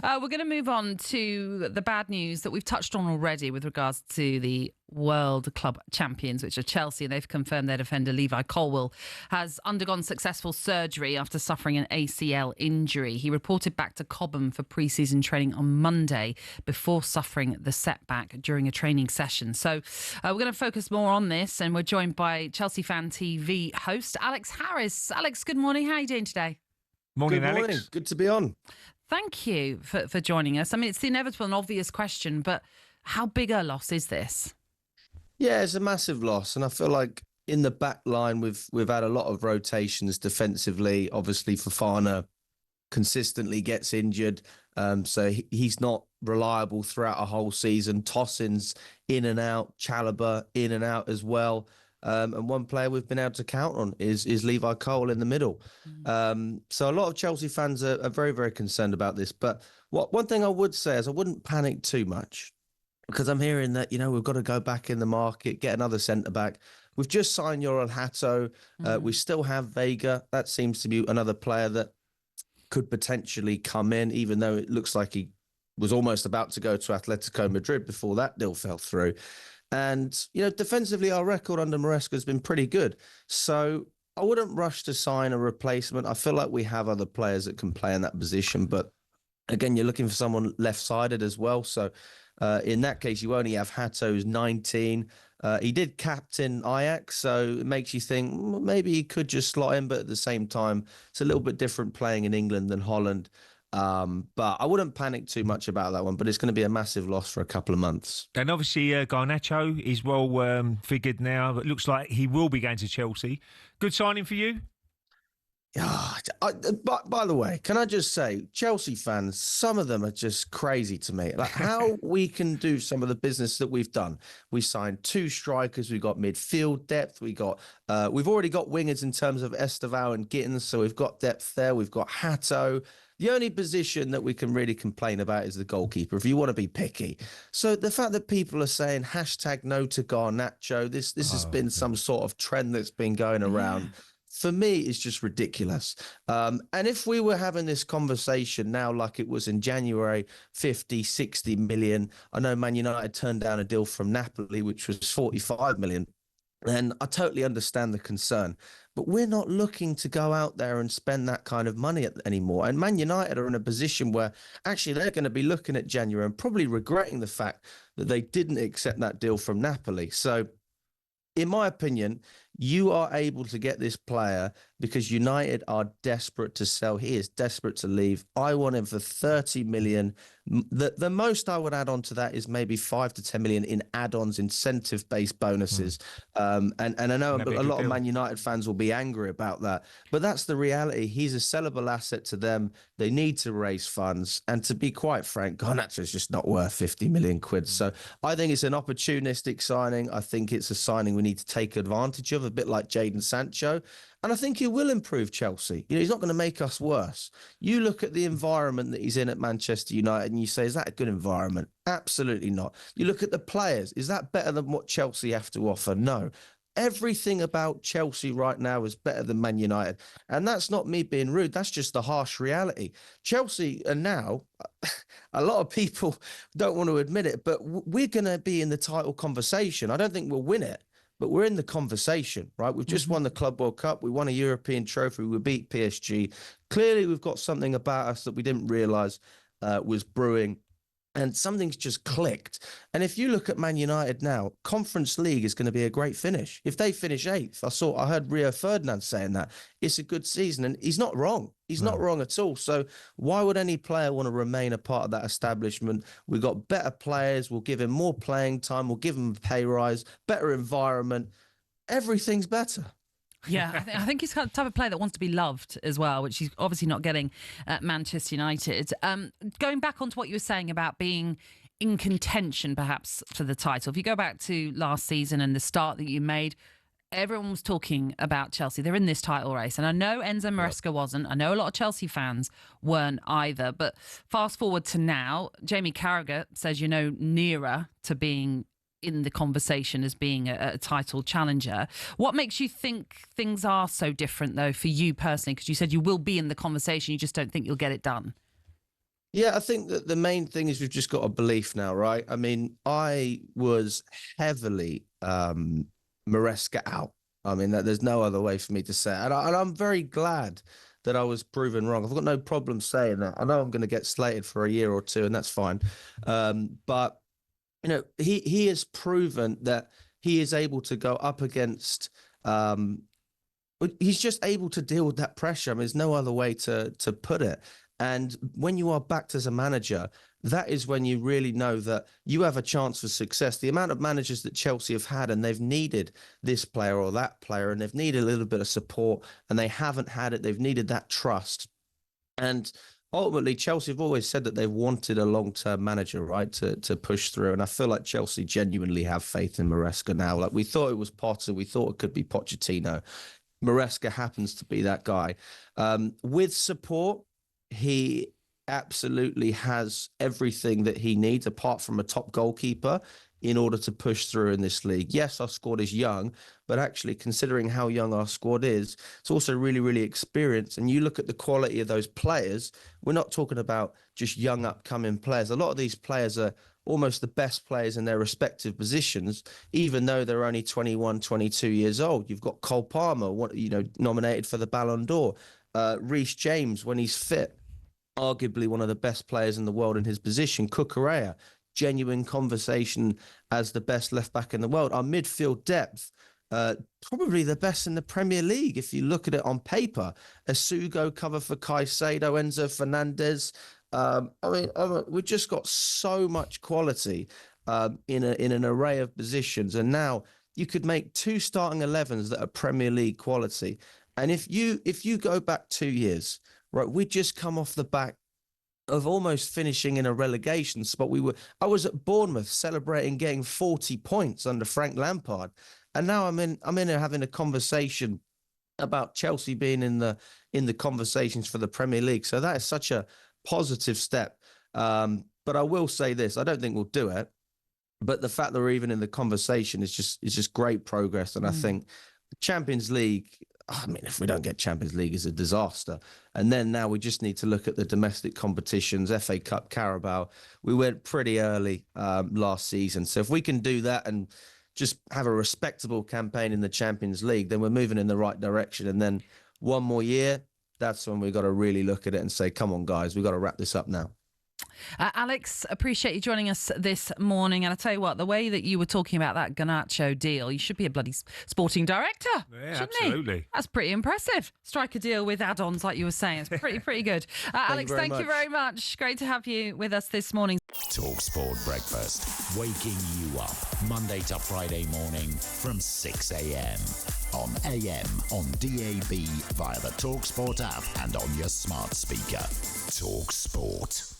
We're going to move on to the bad news that we've touched on already with regards to the World Club Champions, which are Chelsea, and they've confirmed their defender Levi Colwill has undergone successful surgery after suffering an ACL injury. He reported back to Cobham for pre-season training on Monday before suffering the setback during a training session. So we're going to focus more on this, and we're joined by Chelsea Fan TV host Alex Harris. Alex, good morning. How are you doing today? Morning, Good morning. Alex. Good to be on. Thank you for joining us. I mean, it's the inevitable and obvious question, but how big a loss is this? Yeah, it's a massive loss, and I feel like in the back line we've had a lot of rotations defensively. Obviously, Fofana consistently gets injured, so he's not reliable throughout a whole season. Tosin's in and out, Chalobah in and out as well. And one player we've been able to count on is Levi Colwill in the middle. So a lot of Chelsea fans are very, very concerned about this. But one thing I would say is I wouldn't panic too much, because I'm hearing that, we've got to go back in the market, get another centre-back. We've just signed Yoran Hato. We still have Vega. That seems to be another player that could potentially come in, even though it looks like he was almost about to go to Atletico Madrid before that deal fell through. And, defensively, our record under Maresca has been pretty good. So I wouldn't rush to sign a replacement. I feel like we have other players that can play in that position. But again, you're looking for someone left-sided as well. So in that case, you only have Hato, who's 19. He did captain Ajax, so it makes you think maybe he could just slot in. But at the same time, it's a little bit different playing in England than Holland. But I wouldn't panic too much about that one, but it's going to be a massive loss for a couple of months. And obviously, Garnacho is well figured now. It looks like he will be going to Chelsea. Good signing for you? By the way, can I just say, Chelsea fans, some of them are just crazy to me. Like how we can do some of the business that we've done. We signed 2 strikers. We've got midfield depth. We've already got wingers in terms of Esteval and Gittins, so we've got depth there. We've got Hato. The only position that we can really complain about is the goalkeeper, if you want to be picky. So the fact that people are saying #no to Garnacho, this has been some sort of trend that's been going around. For me, it's just ridiculous. And if we were having this conversation now like it was in January, 50, 60 million, I know Man United turned down a deal from Napoli, which was 45 million. And I totally understand the concern. But we're not looking to go out there and spend that kind of money anymore. And Man United are in a position where actually they're going to be looking at January and probably regretting the fact that they didn't accept that deal from Napoli. So in my opinion, you are able to get this player because United are desperate to sell. He is desperate to leave. I want him for 30 million. The most I would add on to that is maybe 5 to 10 million in add-ons, incentive-based bonuses. And I know a lot of Man United fans will be angry about that, but that's the reality. He's a sellable asset to them. They need to raise funds. And to be quite frank, Garnacho is just not worth 50 million quid. So I think it's an opportunistic signing. I think it's a signing we need to take advantage of, a bit like Jadon Sancho. And I think he will improve Chelsea. He's not going to make us worse. You look at the environment that he's in at Manchester United and you say, is that a good environment? Absolutely not. You look at the players. Is that better than what Chelsea have to offer? No. Everything about Chelsea right now is better than Man United. And that's not me being rude. That's just the harsh reality. Chelsea are now, a lot of people don't want to admit it, but we're going to be in the title conversation. I don't think we'll win it, but we're in the conversation, right? We've just won the Club World Cup. We won a European trophy. We beat PSG. Clearly, we've got something about us that we didn't realise was brewing. And something's just clicked. And if you look at Man United now, Conference League is going to be a great finish. If they finish 8th, I heard Rio Ferdinand saying that it's a good season, and he's not wrong. He's not wrong at all. So why would any player want to remain a part of that establishment? We've got better players. We'll give him more playing time. We'll give him a pay rise, better environment. Everything's better. Yeah, I think he's the type of player that wants to be loved as well, which he's obviously not getting at Manchester United. Going back onto what you were saying about being in contention perhaps for the title, if you go back to last season and the start that you made, everyone was talking about Chelsea. They're in this title race. And I know Enzo Maresca wasn't. I know a lot of Chelsea fans weren't either. But fast forward to now, Jamie Carragher says you're nearer to being in the conversation as being a title challenger. What makes you think things are so different, though, for you personally? Because you said you will be in the conversation, you just don't think you'll get it done. Yeah, I think that the main thing is we've just got a belief now, right? I mean, I was heavily Maresca out. I mean, there's no other way for me to say it. And I'm very glad that I was proven wrong. I've got no problem saying that. I know I'm going to get slated for a year or two, and that's fine. But he has proven that he is able to go up against. He's just able to deal with that pressure. I mean, there's no other way to put it. And when you are backed as a manager, that is when you really know that you have a chance for success. The amount of managers that Chelsea have had, and they've needed this player or that player, and they've needed a little bit of support, and they haven't had it. They've needed that trust. And ultimately, Chelsea have always said that they've wanted a long-term manager, right, to push through. And I feel like Chelsea genuinely have faith in Maresca now. Like, we thought it was Potter, we thought it could be Pochettino. Maresca happens to be that guy. With support, he absolutely has everything that he needs, apart from a top goalkeeper, in order to push through in this league. Yes, our squad is young, but actually, considering how young our squad is, it's also really, really experienced. And you look at the quality of those players, we're not talking about just young upcoming players. A lot of these players are almost the best players in their respective positions, even though they're only 21, 22 years old. You've got Cole Palmer, nominated for the Ballon d'Or. Reece James, when he's fit, arguably one of the best players in the world in his position. Cucurella, genuine conversation as the best left back in the world. Our midfield depth, probably the best in the Premier League if you look at it on paper. Asugo cover for Caicedo, Enzo Fernandez. We've just got so much quality in an array of positions, and now you could make 2 starting 11s that are Premier League quality. And if you go back 2 years, right, we just come off the back of almost finishing in a relegation spot. I was at Bournemouth celebrating getting 40 points under Frank Lampard, and now I'm in there having a conversation about Chelsea being in the conversations for the Premier League. So that is such a positive step. But I will say this: I don't think we'll do it, but the fact that we're even in the conversation is just great progress. And I think Champions League, I mean, if we don't get Champions League, is a disaster. And then now we just need to look at the domestic competitions, FA Cup, Carabao. We went pretty early last season. So if we can do that and just have a respectable campaign in the Champions League, then we're moving in the right direction. And then one more year, that's when we've got to really look at it and say, come on, guys, we've got to wrap this up now. Alex, appreciate you joining us this morning. And I tell you what, the way that you were talking about that Garnacho deal, you should be a bloody sporting director. Yeah, absolutely. That's pretty impressive. Strike a deal with add-ons, like you were saying. It's pretty good. Alex, thank you very much. Great to have you with us this morning. talkSPORT Breakfast, waking you up Monday to Friday morning from 6 a.m. on AM, on DAB, via the talkSPORT app and on your smart speaker. talkSPORT.